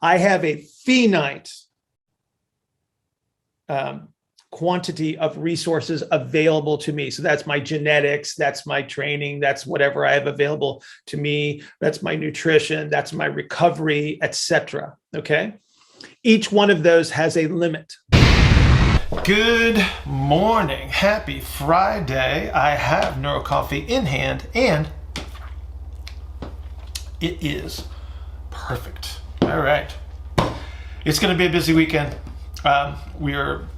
I have a finite quantity of resources available to me. So that's my genetics, that's my training, that's whatever I have available to me, that's my nutrition, that's my recovery, etc. Okay? Each one of those has a limit. Good morning. Happy Friday. I have Neuro Coffee in hand and it is perfect. All right. It's going to be a busy weekend. We are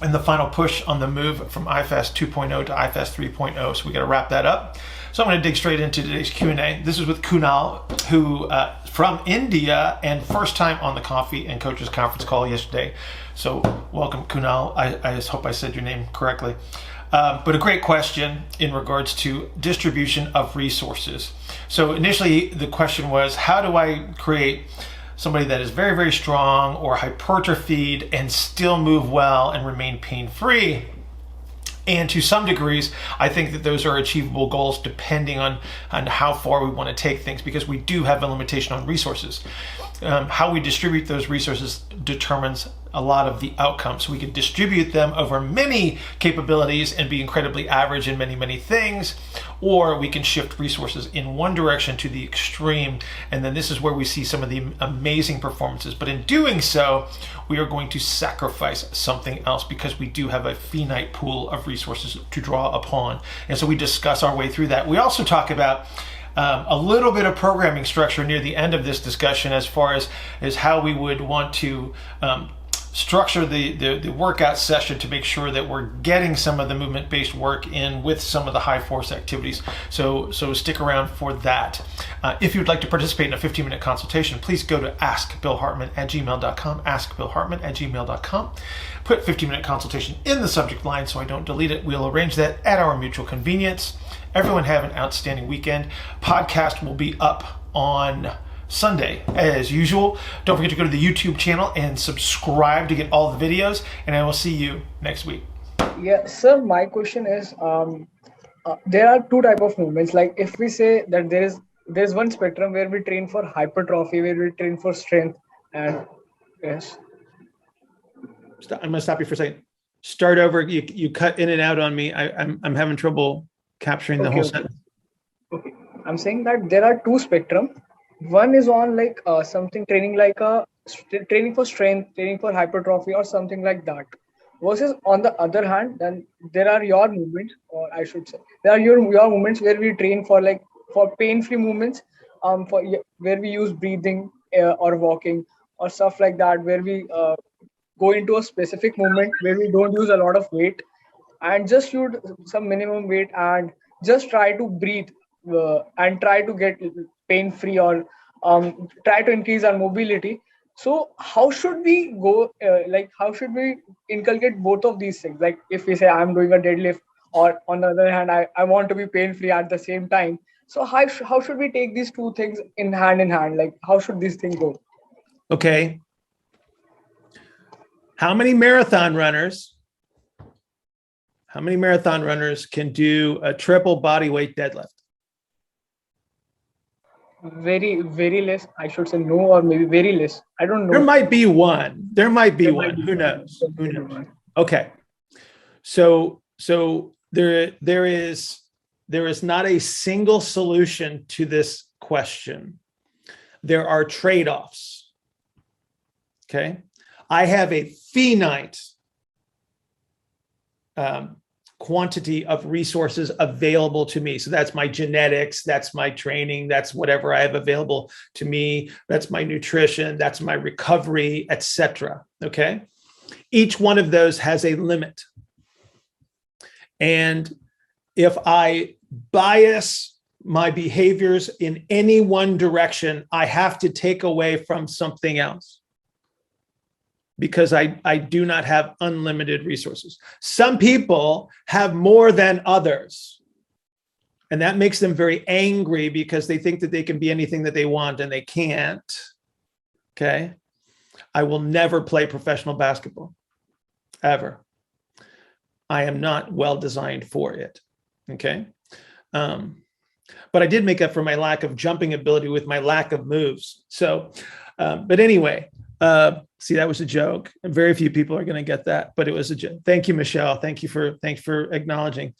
in the final push on the move from IFAST 2.0 to IFAST 3.0, so we got to wrap that up. So I'm going to dig straight into today's Q&A. This is with Kunal, who from India, and first time on the Coffee and Coaches Conference call yesterday. So welcome, Kunal. I just hope I said your name correctly. But a great question in regards to distribution of resources. So initially the question was, how do I create somebody that is very, very strong or hypertrophied and still move well and remain pain-free? And to some degrees, I think that those are achievable goals depending on how far we want to take things, because we do have a limitation on resources. How we distribute those resources determines a lot of the outcomes. We can distribute them over many capabilities and be incredibly average in many, many things, or we can shift resources in one direction to the extreme, and then this is where we see some of the amazing performances. But in doing so, we are going to sacrifice something else because we do have a finite pool of resources to draw upon. And so we discuss our way through that. We also talk about a little bit of programming structure near the end of this discussion as far as how we would want to structure the workout session to make sure that we're getting some of the movement-based work in with some of the high force activities. So stick around for that. If you'd like to participate in a 15-minute consultation, please go to askbillhartman@gmail.com, askbillhartman@gmail.com. Put 15-minute consultation in the subject line so I don't delete it. We'll arrange that at our mutual convenience. Everyone have an outstanding weekend. Podcast will be up on Sunday as usual. Don't forget to go to the YouTube channel and subscribe to get all the videos, and I will see you next week. Yeah, sir, my question is, there are two type of movements. Like if we say that there's one spectrum where we train for hypertrophy, where we train for strength, and yes. I'm going to stop you for a second. Start over. You cut in and out on me. I'm having trouble capturing the whole sentence. Okay. I'm saying that there are two spectrum. One is on like something training like training for strength, training for hypertrophy, or something like that. Versus on the other hand, then there are your movements, or I should say, there are your movements where we train for pain-free movements, where we use breathing or walking or stuff like that, where we go into a specific movement where we don't use a lot of weight and just use some minimum weight and just try to breathe and try to get pain-free or try to increase our mobility. So how should we go, how should we inculcate both of these things? Like if we say I'm doing a deadlift, or on the other hand, I want to be pain-free at the same time. So how should we take these two things in hand? Like how should these things go? Okay. How many marathon runners can do a triple body weight deadlift? Very, very less. I should say no, or maybe very less. I don't know. There might be one. Who knows? Okay. So there is not a single solution to this question. There are trade-offs. Okay. I have a finite quantity of resources available to me. So that's my genetics, that's my training, that's whatever I have available to me, that's my nutrition, that's my recovery, etc. Okay. Each one of those has a limit. And if I bias my behaviors in any one direction, I have to take away from something else, because I do not have unlimited resources. Some people have more than others, and that makes them very angry because they think that they can be anything that they want and they can't. Okay. I will never play professional basketball, ever. I am not well designed for it. Okay. but I did make up for my lack of jumping ability with my lack of moves. So, but anyway, see, that was a joke. Very few people are going to get that, but it was a joke. Thank you, Michelle. Thanks for acknowledging.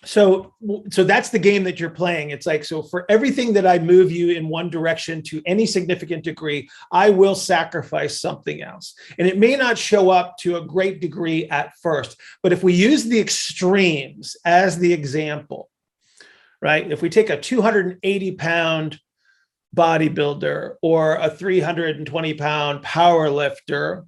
So that's the game that you're playing. It's like, so for everything that I move you in one direction to any significant degree, I will sacrifice something else. And it may not show up to a great degree at first, but if we use the extremes as the example, right? If we take a 280-pound bodybuilder or a 320-pound power lifter,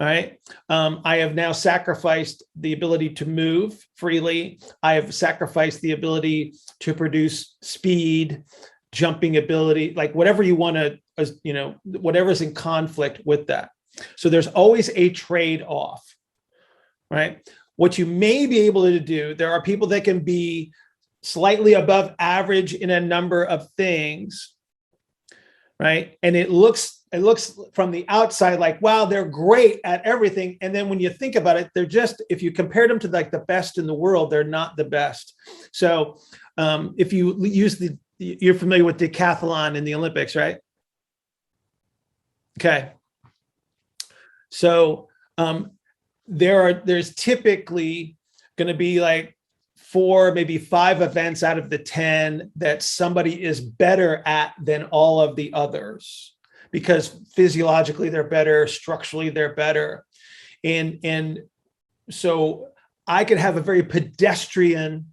all right, I have now sacrificed the ability to move freely. I have sacrificed the ability to produce speed, jumping ability, like whatever you want to, whatever's in conflict with that. So there's always a trade-off, right? What you may be able to do, there are people that can be slightly above average in a number of things, right? And it looks from the outside like, wow, they're great at everything. And then when you think about it, they're just, if you compare them to like the best in the world, they're not the best. So if you use you're familiar with decathlon in the Olympics, right? Okay. So there's typically going to be like 4, maybe 5 events out of the 10 that somebody is better at than all of the others, because physiologically they're better, structurally they're better. And so I could have a very pedestrian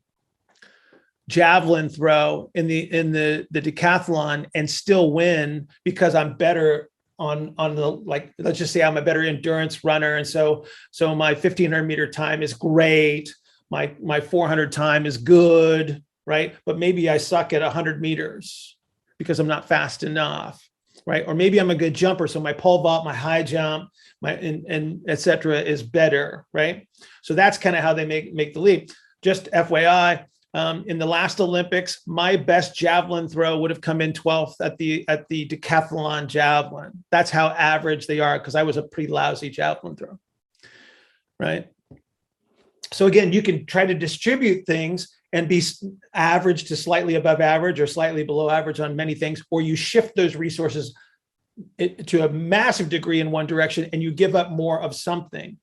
javelin throw in the decathlon and still win because I'm better on the, like, let's just say I'm a better endurance runner. And so my 1500 meter time is great. My 400 time is good, right? But maybe I suck at 100 meters because I'm not fast enough. Right? Or maybe I'm a good jumper. So my pole vault, my high jump, and et cetera is better. Right? So that's kind of how they make the leap. Just FYI, in the last Olympics, my best javelin throw would have come in 12th at the decathlon javelin. That's how average they are, because I was a pretty lousy javelin throw. Right? So again, you can try to distribute things and be average to slightly above average or slightly below average on many things, or you shift those resources to a massive degree in one direction and you give up more of something.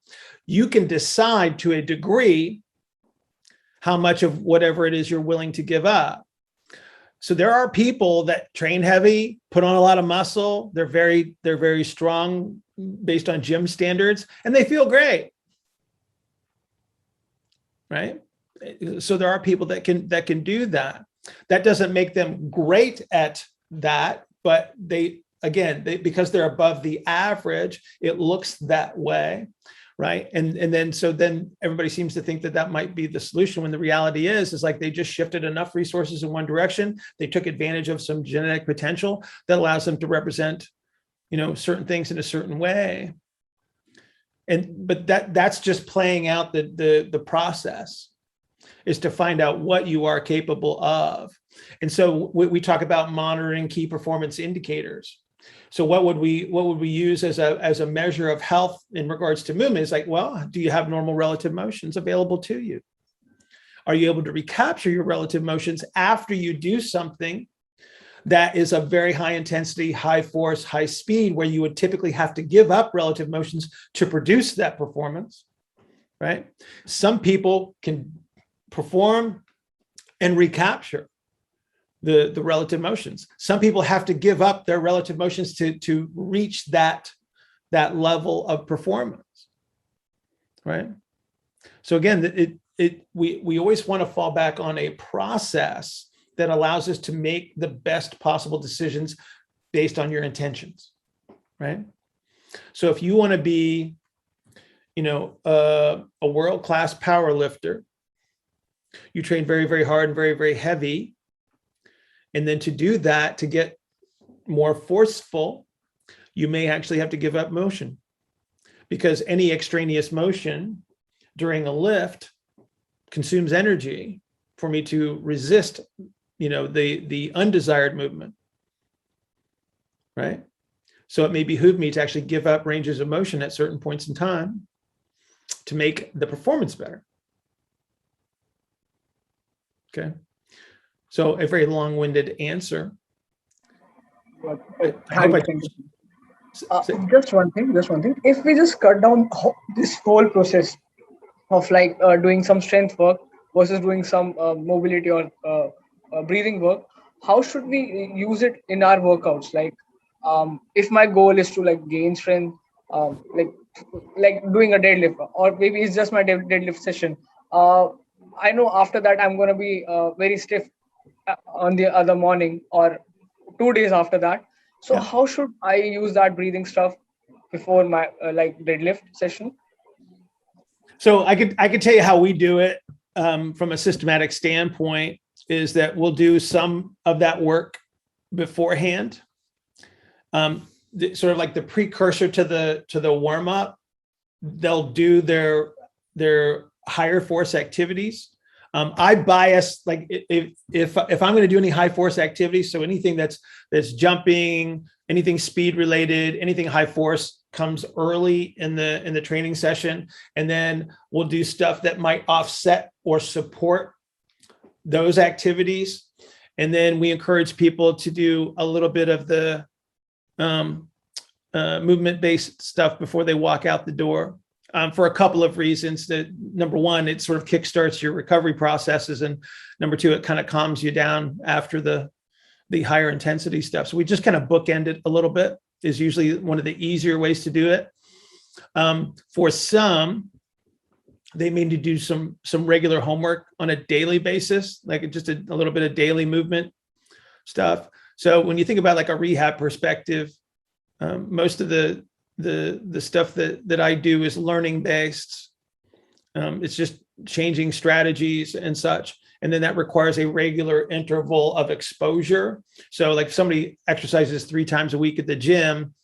You can decide to a degree how much of whatever it is you're willing to give up. So there are people that train heavy, put on a lot of muscle. They're very strong based on gym standards, and they feel great, right? So there are people that can do that. That doesn't make them great at that, but because they're above the average, it looks that way, right? And then everybody seems to think that might be the solution, when the reality is like they just shifted enough resources in one direction. They took advantage of some genetic potential that allows them to represent, certain things in a certain way. But that's just playing out the process, is to find out what you are capable of. And so we talk about monitoring key performance indicators. So what would we use as a measure of health in regards to movement? It's like, well, do you have normal relative motions available to you? Are you able to recapture your relative motions after you do something that is a very high intensity, high force, high speed, where you would typically have to give up relative motions to produce that performance, right? Some people can perform and recapture the relative motions. Some people have to give up their relative motions to reach that level of performance, right? So again, we always want to fall back on a process that allows us to make the best possible decisions based on your intentions, right? So if you want to be, a world-class power lifter, you train very, very hard and very, very heavy. And then to do that, to get more forceful, you may actually have to give up motion, because any extraneous motion during a lift consumes energy for me to resist, the undesired movement, right? So it may behoove me to actually give up ranges of motion at certain points in time to make the performance better. Okay. So a very long-winded answer. But I hope I. just one thing. If we just cut down this whole process of like doing some strength work versus doing some mobility or breathing work, how should we use it in our workouts? Like, if my goal is to like gain strength, like doing a deadlift, or maybe it's just my deadlift session. I know after that I'm gonna be very stiff on the other morning or 2 days after that. So Yeah. how should I use that breathing stuff before my like deadlift session? So I could tell you how we do it from a systematic standpoint is that we'll do some of that work beforehand, sort of like the precursor to the warm up. They'll do their higher force activities. I bias like if I'm going to do any high force activities, so anything that's jumping, anything speed related, anything high force comes early in the training session, and then we'll do stuff that might offset or support those activities, and then we encourage people to do a little bit of the movement based stuff before they walk out the door. For a couple of reasons. That number one, it sort of kickstarts your recovery processes, and number two, it kind of calms you down after the higher intensity stuff. So we just kind of bookend it a little bit. Is usually one of the easier ways to do it. For some, they may need to do some regular homework on a daily basis, like just a little bit of daily movement stuff. So when you think about like a rehab perspective, most of the stuff that I do is learning based. It's just changing strategies and such. And then that requires a regular interval of exposure. So like if somebody exercises 3 times a week at the gym,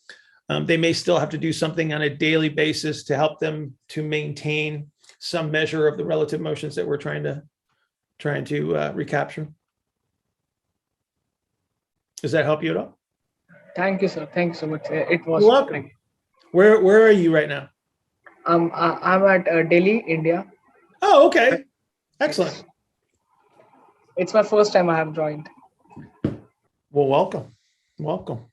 they may still have to do something on a daily basis to help them to maintain some measure of the relative motions that we're trying to recapture. Does that help you at all? Thank you, sir. Thank you so much. It was You're welcome. Like, Where are you right now? I'm at Delhi, India. Oh, okay. Excellent. It's my first time I have joined. Well, welcome.